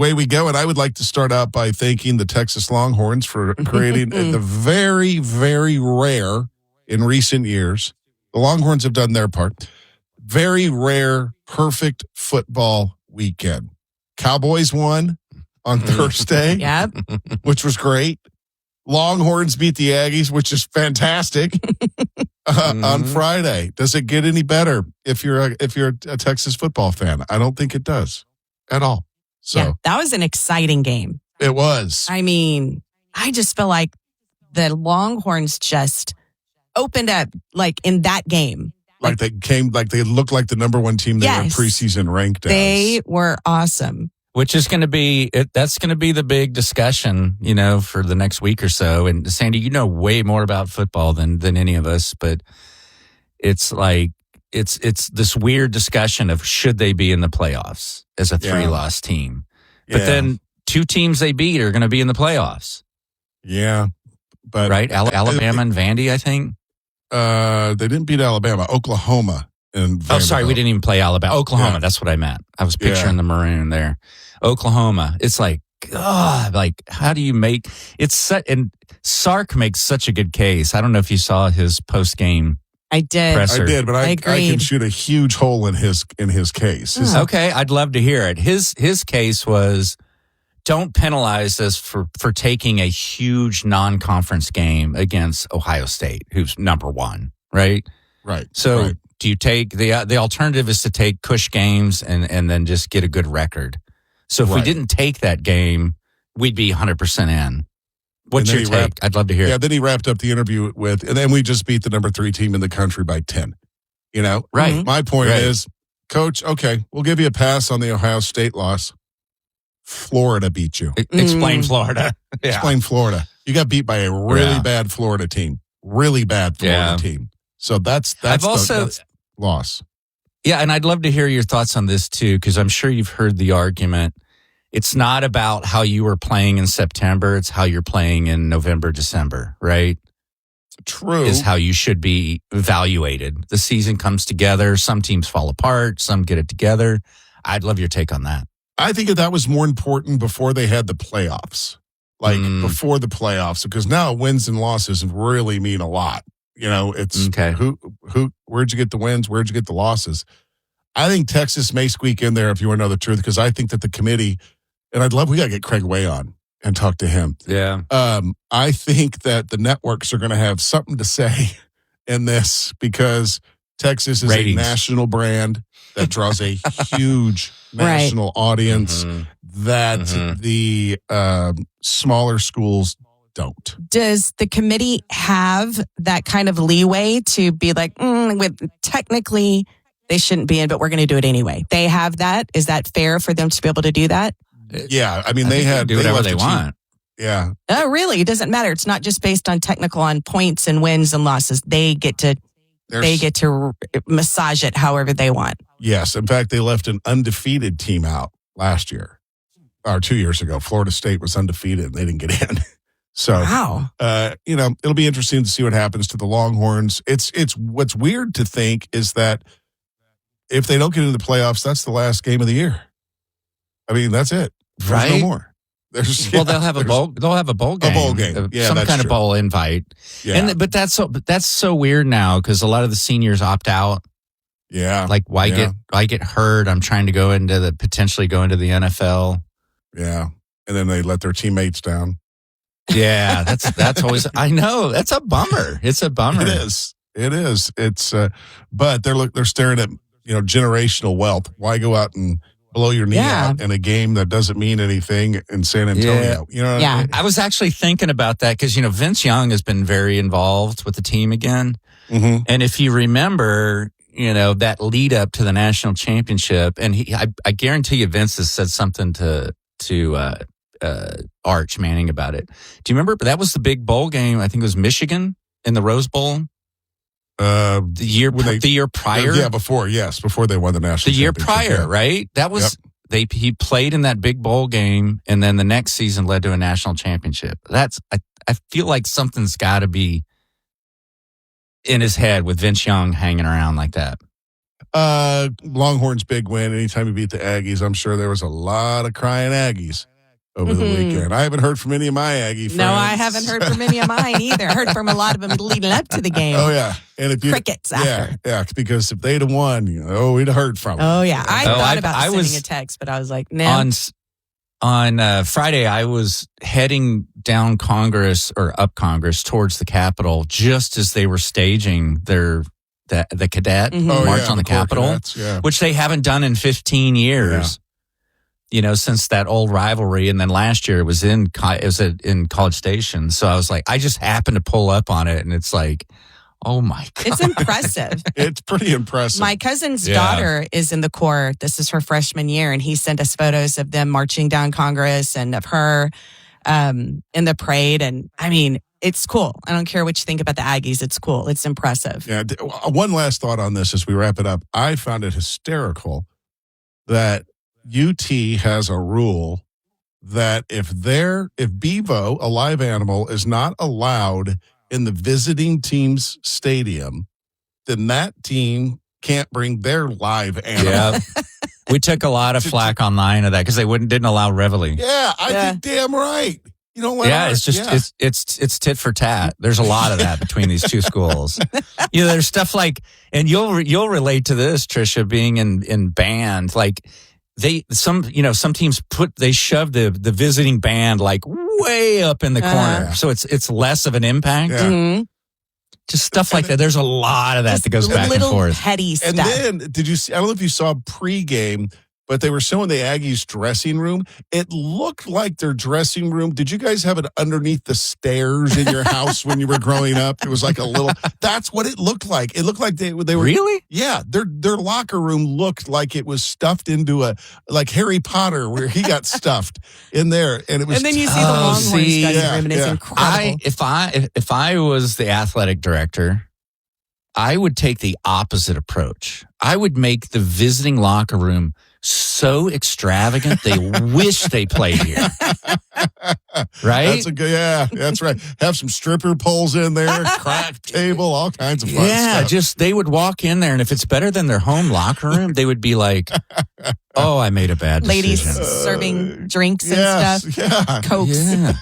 Way we go. And I would like to start out by thanking the Texas Longhorns for creating the very, very rare in recent years. The Longhorns have done their part. Very rare, perfect football weekend. Cowboys won on Thursday, which was great. Longhorns beat the Aggies, which is fantastic. On Friday. Does it get any better if you're a Texas football fan? I don't think it does at all. So that was an exciting game. It was. I mean, I just feel like the Longhorns just opened up like in that game. Like they looked like the number one team they were preseason ranked as. They were awesome. Which is going to be, that's going to be the big discussion, for the next week or so. And Sandy, you know way more about football than any of us, but it's like, it's this weird discussion of should they be in the playoffs as a 3-loss team. But then 2 teams they beat are going to be in the playoffs. Yeah. But right? Alabama and Vandy, I think. They didn't beat Alabama. Oklahoma. And oh, sorry, we didn't even play Alabama. Oklahoma, that's what I meant. I was picturing the maroon there. Oklahoma. It's like, God, like, how do you make it's such, and Sark makes such a good case. I don't know if you saw his post-game presser. I did, but I can shoot a huge hole in his case. Okay, I'd love to hear it. His case was, don't penalize us for taking a huge non-conference game against Ohio State, who's number 1, right? Right. So do you take the alternative is to take cush games and then just get a good record. So if we didn't take that game, we'd be 100% in. What's your take? I'd love to hear it. Yeah, then he wrapped up the interview with, and then we just beat the number 3 team in the country by 10. Right. My point is, Coach, okay, we'll give you a pass on the Ohio State loss. Florida beat you. Explain Florida. Explain Florida. You got beat by a really bad Florida team. Really bad Florida team. So that's loss. Yeah, and I'd love to hear your thoughts on this too, because I'm sure you've heard the argument. It's not about how you were playing in September. It's how you're playing in November, December, right? True. Is how you should be evaluated. The season comes together. Some teams fall apart. Some get it together. I'd love your take on that. I think that was more important before they had the playoffs. Before the playoffs, because now wins and losses really mean a lot. It's where'd you get the wins? Where'd you get the losses? I think Texas may squeak in there if you want to know the truth, because I think that the committee, and we got to get Craig Way on and talk to him. Yeah. I think that the networks are going to have something to say in this, because Texas is a national brand that draws a huge national audience that the smaller schools don't. Does the committee have that kind of leeway to be like, technically they shouldn't be in, but we're going to do it anyway? They have that. Is that fair for them to be able to do that? Yeah. I mean, they do whatever they want. Yeah. Oh, really? It doesn't matter. It's not just based on points and wins and losses. They get to massage it however they want. Yes. In fact, they left an undefeated team out last year, or 2 years ago. Florida State was undefeated and they didn't get in. So, it'll be interesting to see what happens to the Longhorns. It's what's weird to think is that if they don't get into the playoffs, that's the last game of the year. I mean, that's it. There's no more. They'll have a bowl. They'll have a bowl game. A bowl game. Some kind of bowl invite. Yeah. But that's so weird now, because a lot of the seniors opt out. Yeah. Like why get hurt? I'm trying to potentially go into the NFL. Yeah. And then they let their teammates down. Yeah, that's always. I know, that's a bummer. It's a bummer. It is. It's but they're staring at generational wealth. Why go out and blow your knee out in a game that doesn't mean anything in San Antonio? I was actually thinking about that because Vince Young has been very involved with the team again, and if you remember, that lead up to the national championship, and I guarantee you Vince has said something to Arch Manning about it. Do you remember? That was the big bowl game. I think it was Michigan in the Rose Bowl. The year prior. Before they won the national championship. The year prior, right? That was he played in that big bowl game, and then the next season led to a national championship. I feel like something's got to be in his head with Vince Young hanging around like that. Longhorns big win. Anytime you beat the Aggies, I'm sure there was a lot of crying Aggies over the weekend. I haven't heard from any of my Aggie friends. No, I haven't heard from any of mine either. I heard from a lot of them leading up to the game. Oh, yeah. And if you, crickets after. Yeah, because if they'd have won, we'd have heard from them. Oh, yeah. I thought about sending a text, but I was like, no. On Friday, I was heading down Congress or up Congress towards the Capitol just as they were staging the cadet march on the Capitol, cadets, which they haven't done in 15 years. Since that old rivalry, and then last year it was in College Station. So I was like, I just happened to pull up on it, and it's like, oh my God, it's impressive. It's pretty impressive. My cousin's daughter is in the Corps. This is her freshman year, and he sent us photos of them marching down Congress and of her in the parade. And I mean, it's cool. I don't care what you think about the Aggies. It's cool. It's impressive. Yeah. One last thought on this as we wrap it up. I found it hysterical that UT has a rule that if Bevo, a live animal, is not allowed in the visiting team's stadium, then that team can't bring their live animal. Yeah. We took a lot of flack online of that because they didn't allow reveille. Yeah, I think damn right. You don't let it's just it's tit for tat. There's a lot of that between these two schools. There's stuff like, and you'll relate to this, Tricia, being in band, like some teams shove the visiting band like way up in the corner, so it's less of an impact. Yeah. Mm-hmm. Just stuff like that. There's a lot of that goes back and forth. Petty stuff. And then did you see? I don't know if you saw pregame, but they were showing the Aggies dressing room. It looked like their dressing room. Did you guys have it underneath the stairs in your house when you were growing up? It was like a little, that's what it looked like. It looked like they were. Really? Yeah. Their locker room looked like it was stuffed into like Harry Potter where he got stuffed in there. And it was. And then you see the Longhorns dressing room and it's incredible. If I was the athletic director, I would take the opposite approach. I would make the visiting locker room so extravagant they wish they played here. Right? That's right. Have some stripper poles in there, craft table, all kinds of fun stuff. Just they would walk in there, and if it's better than their home locker room, they would be like, oh, I made a bad decision. Ladies serving drinks and stuff. Yeah. Cokes. Yeah.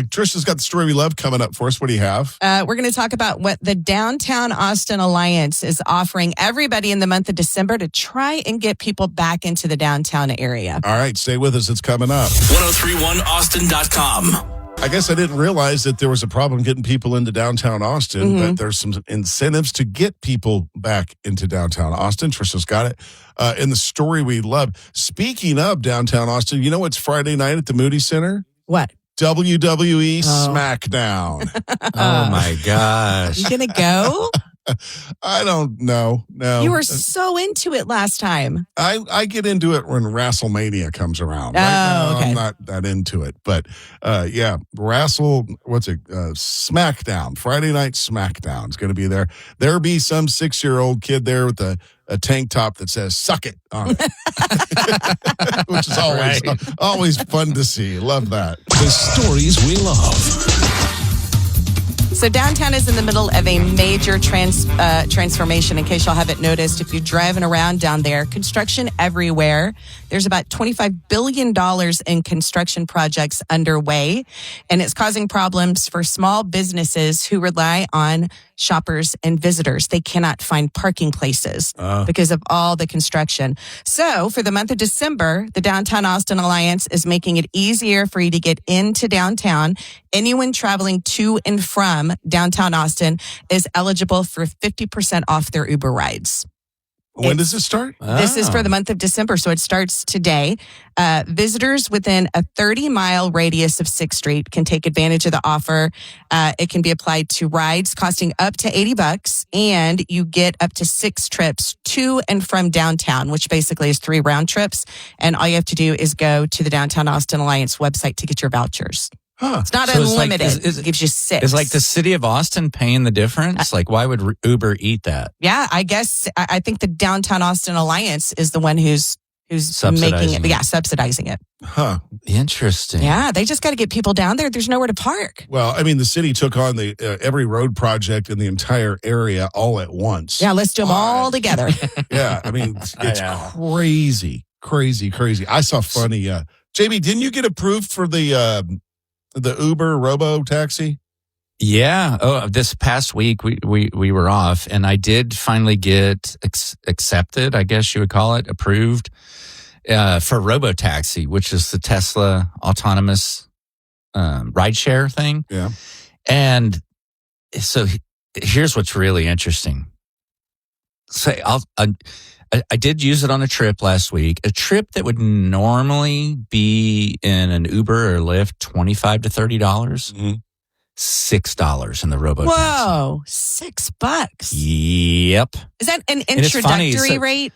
Tricia's got the story we love coming up for us. What do you have? We're going to talk about what the Downtown Austin Alliance is offering everybody in the month of December to try and get people back into the downtown area. All right, stay with us. It's coming up. 1031austin.com. I guess I didn't realize that there was a problem getting people into downtown Austin, but there's some incentives to get people back into downtown Austin. Tricia's got it. In the story we love. Speaking of downtown Austin, you know what's Friday night at the Moody Center? What? WWE SmackDown. Oh, my gosh. You going to go? I don't know. No. You were so into it last time. I get into it when WrestleMania comes around. Oh, right now, okay. I'm not that into it. But SmackDown. Friday night SmackDown is going to be there. There'll be some 6-year-old kid there with a tank top that says "Suck it" on it, which is always fun to see. Love that. The stories we love. So downtown is in the middle of a major transformation. In case y'all haven't noticed, if you're driving around down there, construction everywhere. There's about $25 billion in construction projects underway, and it's causing problems for small businesses who rely on shoppers and visitors. They cannot find parking places because of all the construction. So for the month of December, the Downtown Austin Alliance is making it easier for you to get into downtown. Anyone traveling to and from downtown Austin is eligible for 50% off their Uber rides. When does this start? This is for the month of December, so it starts today. Visitors within a 30-mile radius of 6th Street can take advantage of the offer. It can be applied to rides costing up to $80, and you get up to 6 trips to and from downtown, which basically is 3 round trips. And all you have to do is go to the Downtown Austin Alliance website to get your vouchers. It's not unlimited. It gives you 6. Is like the city of Austin paying the difference? Like, why would Uber eat that? Yeah, I guess I think the Downtown Austin Alliance is the one who's who's Subsidizing making it. Subsidizing it. Huh. Interesting. Yeah, they just got to get people down there. There's nowhere to park. Well, I mean, the city took on the every road project in the entire area all at once. Yeah, let's do them all together. Yeah, I mean, it's crazy, crazy, crazy. I saw funny. Jamie, didn't you get approved for the Uber RoboTaxi? Yeah. Oh, this past week we were off, and I did finally get accepted, I guess you would call it, approved for RoboTaxi, which is the Tesla autonomous rideshare thing. Yeah. And so here's what's really interesting. So I did use it on a trip last week, a trip that would normally be in an Uber or Lyft, $25 to $30. Mm-hmm. $6 in the RoboTaxi. Whoa, $6. Yep. Is that an And it's funny, introductory rate?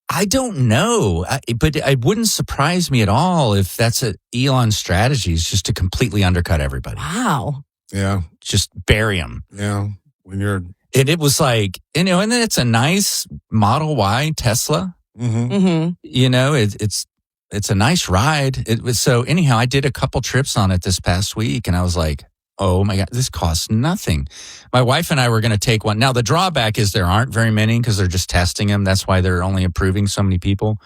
I don't know, but it wouldn't surprise me at all if that's Elon's strategy is just to completely undercut everybody. Wow. Yeah. Just bury them. Yeah. When you're. And it was like, and then it's a nice Model Y Tesla. Mm-hmm. Mm-hmm. It's a nice ride. It was so anyhow, I did a couple trips on it this past week, and I was like, oh my God, this costs nothing. My wife and I were going to take one. Now, the drawback is there aren't very many because they're just testing them. That's why they're only approving so many people.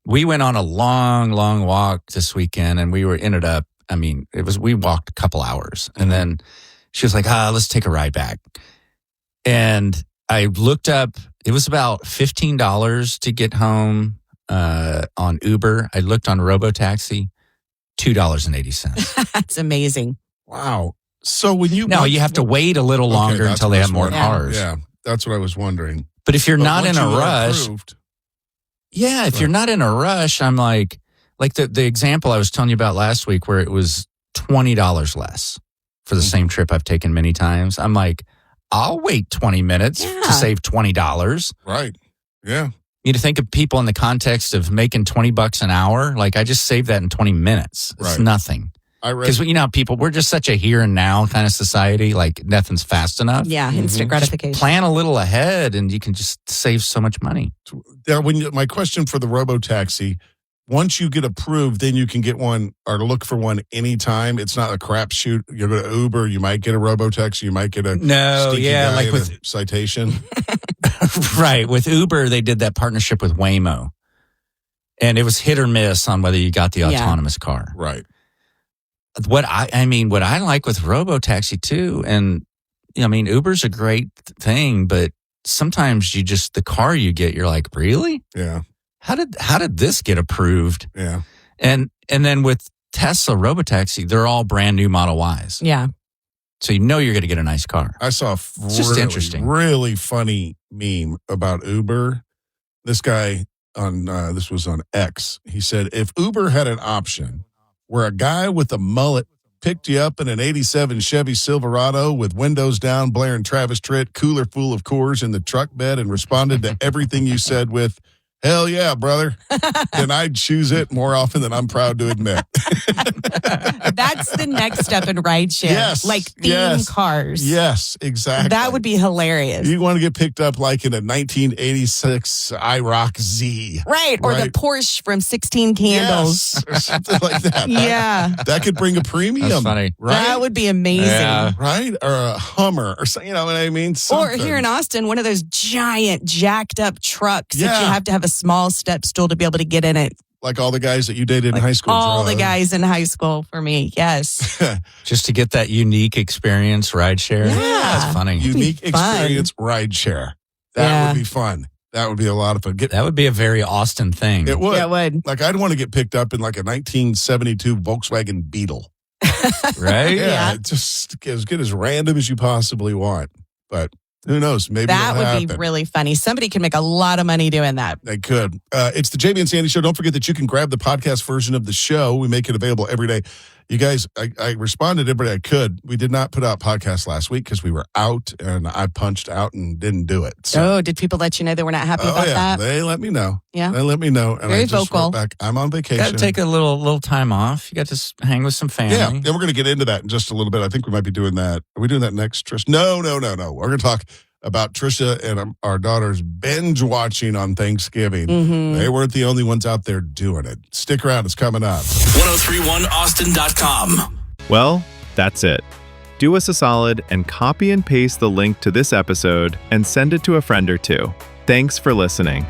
We went on a long, long walk this weekend, and we walked a couple hours. And then she was like, let's take a ride back. And I looked up, it was about $15 to get home on Uber. I looked on RoboTaxi, $2.80. That's amazing. Wow. So when you. No, you have to wait a little longer until they have more cars. Yeah. That's what I was wondering. But if you're not in a rush. Approved, yeah, if you're not in a rush, I'm like the example I was telling you about last week where it was $20 less for the same trip I've taken many times. I'm like, I'll wait 20 minutes to save $20. Right. Yeah. You need to think of people in the context of making $20 an hour. Like I just saved that in 20 minutes. It's nothing. Because people, we're just such a here and now kind of society. Like nothing's fast enough. Yeah, instant gratification. Just plan a little ahead, and you can just save so much money. My question for the RoboTaxi: once you get approved, then you can get one or look for one anytime. It's not a crapshoot. You go to Uber, you might get a RoboTaxi, you might get a like with a citation. Right. With Uber, they did that partnership with Waymo. And it was hit or miss on whether you got the autonomous car. Right. What I like with RoboTaxi too, and Uber's a great thing, but sometimes the car you get, you're like, really? Yeah. How did this get approved? Yeah. And then with Tesla RoboTaxi, they're all brand new Model Ys. Yeah. So you're going to get a nice car. I saw just interesting. Really funny meme about Uber. This guy this was on X. He said, if Uber had an option where a guy with a mullet picked you up in an 87 Chevy Silverado with windows down, blaring Travis Tritt, cooler full of Coors in the truck bed, and responded to everything you said with, hell yeah, brother. And I'd choose it more often than I'm proud to admit. That's the next step in rideshare. Yes. Like theme cars. Yes, exactly. That would be hilarious. You want to get picked up like in a 1986 IROC Z. Right. Or the Porsche from 16 Candles. Yes, or something like that. Yeah. That could bring a premium. That's funny. Right? That would be amazing. Yeah. Right? Or a Hummer or something, you know what I mean? Something. Or here in Austin, one of those giant jacked up trucks that you have to have a small step stool to be able to get in it. Like all the guys that you dated in high school. All the guys in high school for me, yes. Just to get that unique experience rideshare. Yeah. That's funny. Unique experience rideshare. That would be fun. That would be a lot of fun. That would be a very Austin thing. It would. Yeah, it would. Like I'd want to get picked up in like a 1972 Volkswagen Beetle. Right? Yeah. Just as good as random as you possibly want. But who knows? Maybe that would be really funny. Somebody could make a lot of money doing that. They could. It's the Jamie and Sandy Show. Don't forget that you can grab the podcast version of the show. We make it available every day. You guys, I responded every day I could. We did not put out podcasts last week because we were out, and I punched out and didn't do it. So. Oh, did people let you know they were not happy about that? They let me know. Yeah. They let me know. And Very I just vocal. wrote back, I'm on vacation. Got to take a little time off. You got to hang with some family. Yeah, and we're going to get into that in just a little bit. I think we might be doing that. Are we doing that next, Trish? No. We're going to talk about Tricia and our daughters binge watching on Thanksgiving. They weren't the only ones out there doing it. Stick around, it's coming up. 1031austin.com. Well, that's it. Do us a solid and copy and paste the link to this episode and send it to a friend or two. Thanks for listening.